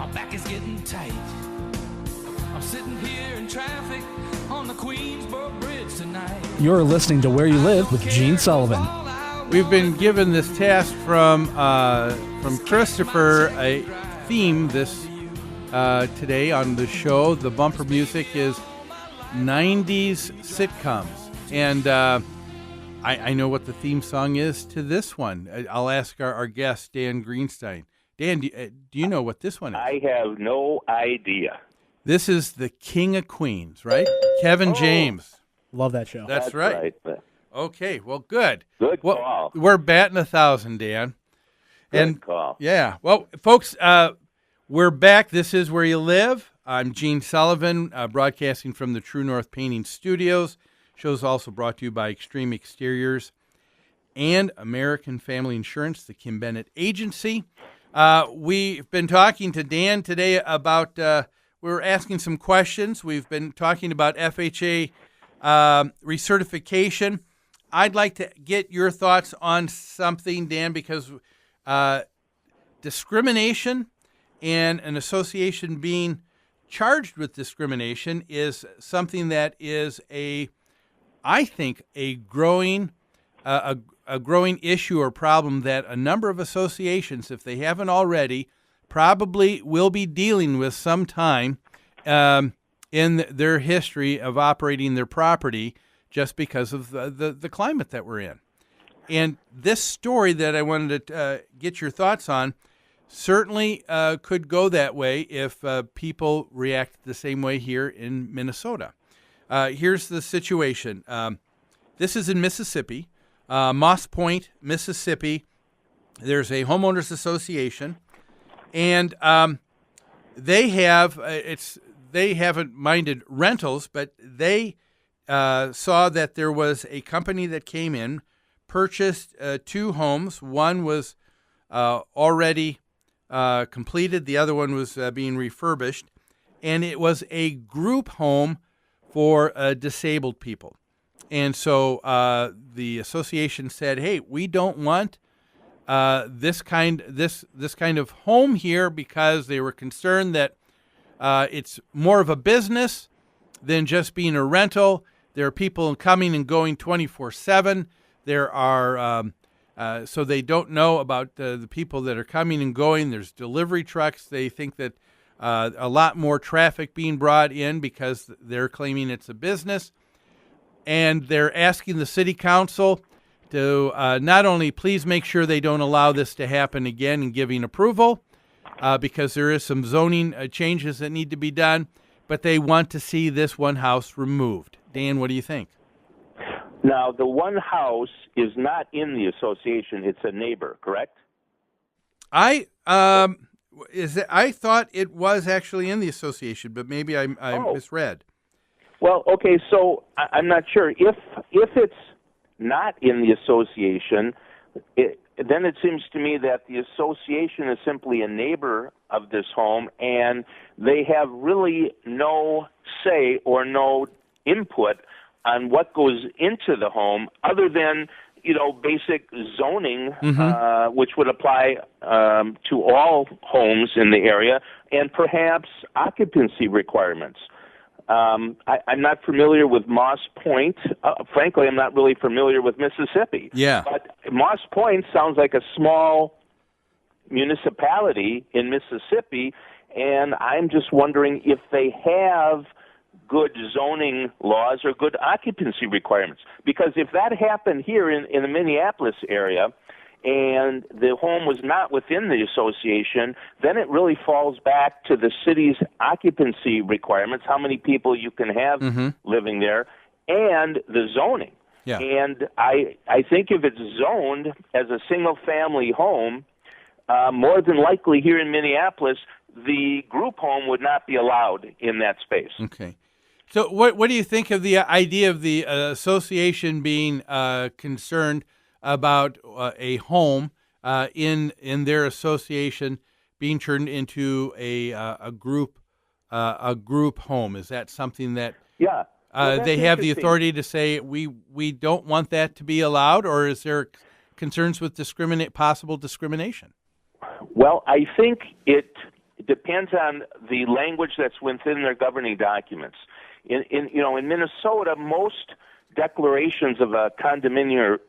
My back is getting tight. I'm sitting here in traffic on the Queensboro Bridge tonight. You're listening to Where You Live with Gene Sullivan. We've been given this task from Christopher, a theme this today on the show. The bumper music is 90s sitcoms. And I know what the theme song is to this one. I'll ask our guest, Dan Greenstein. Dan, do you know what this one is? I have no idea. This is the King of Queens, right? Kevin James. Love that show. That's right. Okay, well, good. Good well, call. We're batting 1,000, Dan. Good call. Yeah. Well, folks, we're back. This is Where You Live. I'm Gene Sullivan, broadcasting from the True North Painting Studios. Show's also brought to you by Extreme Exteriors and American Family Insurance, the Kim Bennett Agency. We've been talking to Dan today about, we're asking some questions. We've been talking about FHA recertification. I'd like to get your thoughts on something, Dan, because discrimination and an association being charged with discrimination is something that is I think a growing issue or problem that a number of associations, if they haven't already, probably will be dealing with sometime in their history of operating their property, just because of the climate that we're in. And this story that I wanted to get your thoughts on certainly could go that way if people react the same way here in Minnesota. Here's the situation. This is in Mississippi, Moss Point, Mississippi. There's a homeowners association, and they haven't minded rentals, but they saw that there was a company that came in, purchased 2 homes. One was already completed. The other one was being refurbished. And it was a group home for disabled people. And so the association said, hey, we don't want this kind of home here, because they were concerned that it's more of a business than just being a rental. There are people coming and going 24/7. There are, so they don't know about the people that are coming and going. There's delivery trucks. They think that a lot more traffic being brought in because they're claiming it's a business. And they're asking the city council to not only please make sure they don't allow this to happen again and giving approval, because there is some zoning changes that need to be done, but they want to see this one house removed. Dan, what do you think? Now, the one house is not in the association. It's a neighbor, correct? I thought it was actually in the association, but maybe I misread. Well, okay, so I'm not sure. If it's not in the association, then it seems to me that the association is simply a neighbor of this home, and they have really no say or no input on what goes into the home, other than basic zoning, which would apply to all homes in the area, and perhaps occupancy requirements. I'm not familiar with Moss Point. Frankly, I'm not really familiar with Mississippi. Yeah. But Moss Point sounds like a small municipality in Mississippi, and I'm just wondering if they have good zoning laws or good occupancy requirements. Because if that happened here in the Minneapolis area, and the home was not within the association, then it really falls back to the city's occupancy requirements, how many people you can have living there, and the zoning. Yeah. And I think if it's zoned as a single-family home, more than likely here in Minneapolis, the group home would not be allowed in that space. Okay. So what do you think of the idea of the association being concerned about a home in their association being turned into a group home? Is that something that they have the authority to say we don't want that to be allowed, or is there concerns with possible discrimination? Well, I think it depends on the language that's within their governing documents. In Minnesota, most declarations of a condominium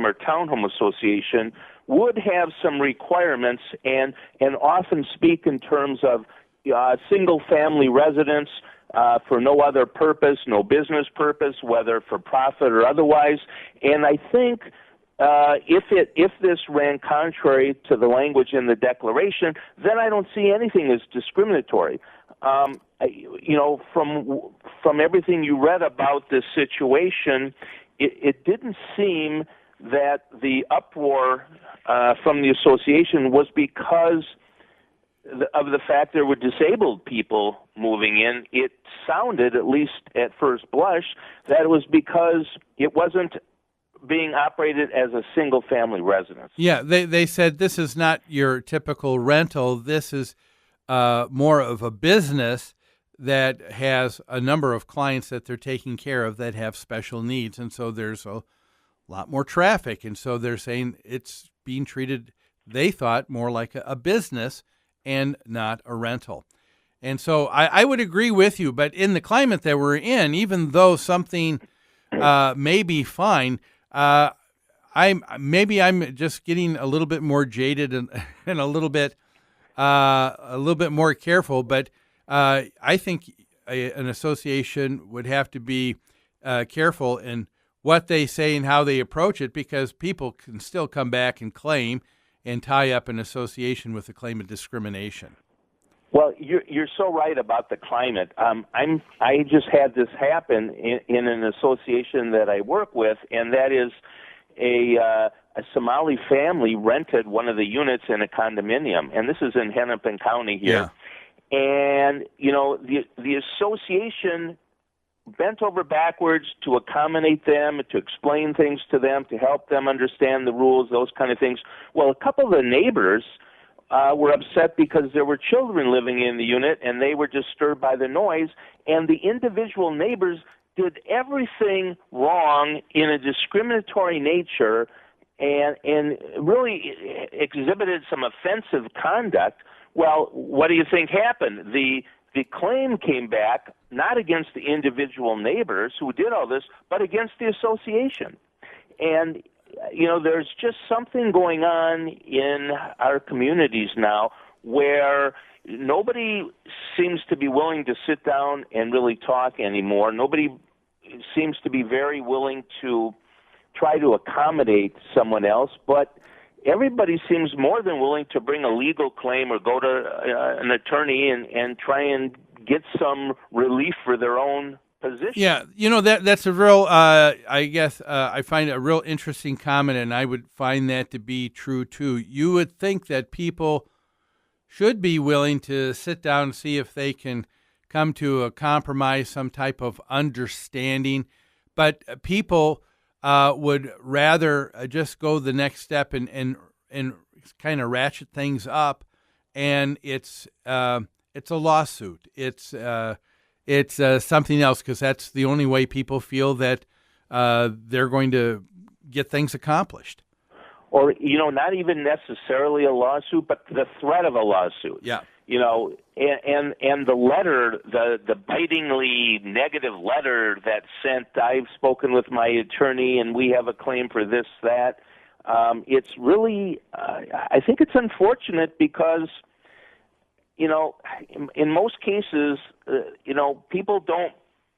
or townhome association would have some requirements and often speak in terms of single-family residence for no other purpose, no business purpose, whether for profit or otherwise. And I think if this ran contrary to the language in the declaration, then I don't see anything as discriminatory. From everything you read about this situation, it didn't seem that the uproar from the association was because of the fact there were disabled people moving in. It sounded, at least at first blush, that it was because it wasn't being operated as a single-family residence. Yeah, they said this is not your typical rental. This is more of a business that has a number of clients that they're taking care of that have special needs, and so there's a lot more traffic, and so they're saying it's being treated, they thought, more like a business and not a rental. And so I would agree with you, but in the climate that we're in, even though something may be fine, I'm just getting a little bit more jaded and a little bit more careful. But I think an association would have to be careful in what they say and how they approach it, because people can still come back and claim and tie up an association with a claim of discrimination. Well, you're so right about the climate. I just had this happen in an association that I work with, and that is a Somali family rented one of the units in a condominium, and this is in Hennepin County here. Yeah. And the association bent over backwards to accommodate them, to explain things to them, to help them understand the rules, those kind of things. Well, a couple of the neighbors were upset because there were children living in the unit and they were disturbed by the noise, and the individual neighbors did everything wrong in a discriminatory nature and really exhibited some offensive conduct. Well, what do you think happened? The claim came back not against the individual neighbors who did all this, but against the association. And there's just something going on in our communities now where nobody seems to be willing to sit down and really talk anymore. Nobody seems to be very willing to try to accommodate someone else, but everybody seems more than willing to bring a legal claim or go to an attorney and try and get some relief for their own position. Yeah, that's a real, I find a real interesting comment, and I would find that to be true too. You would think that people should be willing to sit down and see if they can come to a compromise, some type of understanding, but people would rather just go the next step and kind of ratchet things up, and it's a lawsuit. It's something else, because that's the only way people feel that they're going to get things accomplished. Or, not even necessarily a lawsuit, but the threat of a lawsuit. Yeah. And the letter, the bitingly negative letter that's sent, I've spoken with my attorney and we have a claim for this, that. It's really, I think it's unfortunate because, in most cases, people don't,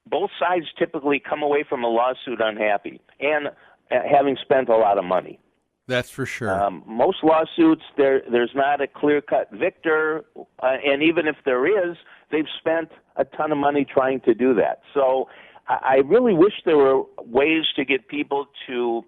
both sides typically come away from a lawsuit unhappy and having spent a lot of money. That's for sure. Most lawsuits, there's not a clear-cut victor, and even if there is, they've spent a ton of money trying to do that. So I really wish there were ways to get people to,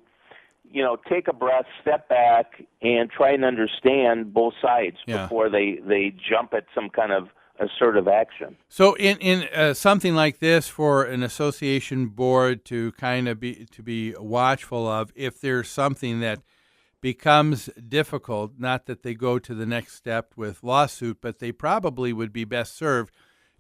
take a breath, step back, and try and understand both sides before they jump at some kind of assertive action. So in something like this, for an association board to kind of be watchful of, if there's something that becomes difficult, not that they go to the next step with lawsuit, but they probably would be best served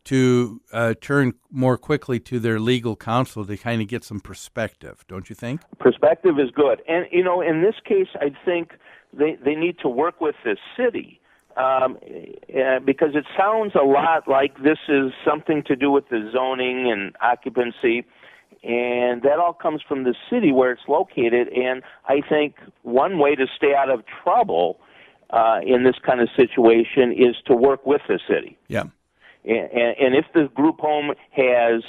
to turn more quickly to their legal counsel to kind of get some perspective, don't you think? Perspective is good. And, in this case, I think they need to work with the city because it sounds a lot like this is something to do with the zoning and occupancy, and that all comes from the city where it's located. And I think one way to stay out of trouble in this kind of situation is to work with the city. Yeah. And if the group home has,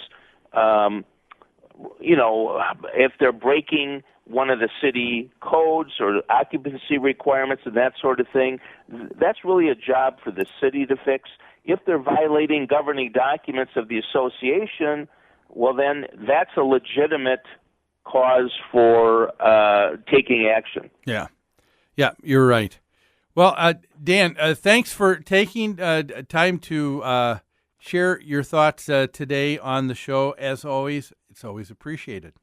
if they're breaking one of the city codes or occupancy requirements and that sort of thing, that's really a job for the city to fix. If they're violating governing documents of the association, well, then that's a legitimate cause for taking action. Yeah. Yeah, you're right. Well, Dan, thanks for taking time to share your thoughts today on the show. As always, it's always appreciated.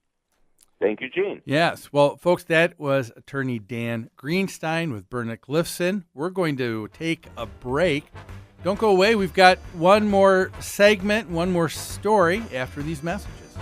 Thank you, Gene. Yes. Well, folks, that was attorney Dan Greenstein with Bernick Lifson. We're going to take a break. Don't go away. We've got one more segment, one more story after these messages.